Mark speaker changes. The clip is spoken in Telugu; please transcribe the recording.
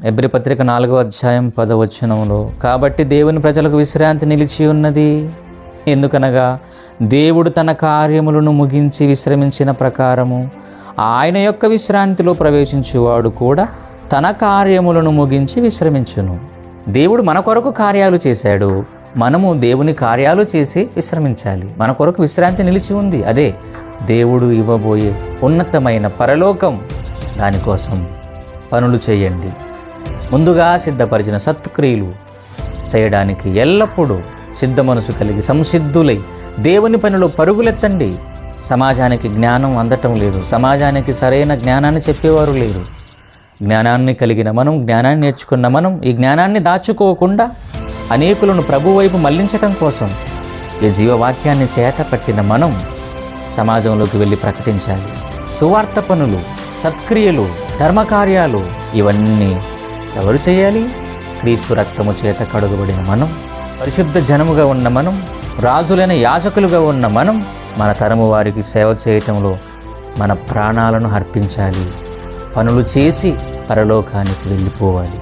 Speaker 1: హెబ్రీ పత్రిక 4వ అధ్యాయం 10వ వచనంలో, కాబట్టి దేవుని ప్రజలకు విశ్రాంతి నిలిచి ఉన్నది. ఎందుకనగా దేవుడు తన కార్యములను ముగించి విశ్రమించిన ప్రకారము ఆయన యొక్క విశ్రాంతిలో ప్రవేశించువాడు కూడా తన కార్యములను ముగించి విశ్రమించును. దేవుడు మన కొరకు కార్యాలు చేశాడు, మనము దేవుని కార్యాలు చేసి విశ్రమించాలి. మన కొరకు విశ్రాంతి నిలిచి ఉంది, అదే దేవుడు ఇవ్వబోయే ఉన్నతమైన పరలోకం. దానికోసం పనులు చేయండి. ముందుగా సిద్ధపరిచిన సత్క్రియలు చేయడానికి ఎల్లప్పుడూ సిద్ధ మనసు కలిగి సంసిద్ధులై దేవుని పనిలో పరుగులెత్తండి. సమాజానికి జ్ఞానం అందటం లేదు, సమాజానికి సరైన జ్ఞానాన్ని చెప్పేవారు లేరు. జ్ఞానాన్ని కలిగిన మనం, జ్ఞానాన్ని నేర్చుకున్న మనం ఈ జ్ఞానాన్ని దాచుకోకుండా అనేకులను ప్రభు వైపు మళ్లించటం కోసం ఈ జీవవాక్యాన్ని చేత పట్టిన మనం సమాజంలోకి వెళ్ళి ప్రకటించాలి. సువార్త పనులు, సత్క్రియలు, ధర్మకార్యాలు ఇవన్నీ ఎవరు చేయాలి? క్రీస్తు రక్తము చేత కడుగబడిన మనం, పరిశుద్ధ జనముగా ఉన్న మనం, రాజులైన యాజకులుగా ఉన్న మనం మన తరము వారికి సేవ చేయటంలో మన ప్రాణాలను అర్పించాలి. పనులు చేసి పరలోకానికి వెళ్ళిపోవాలి.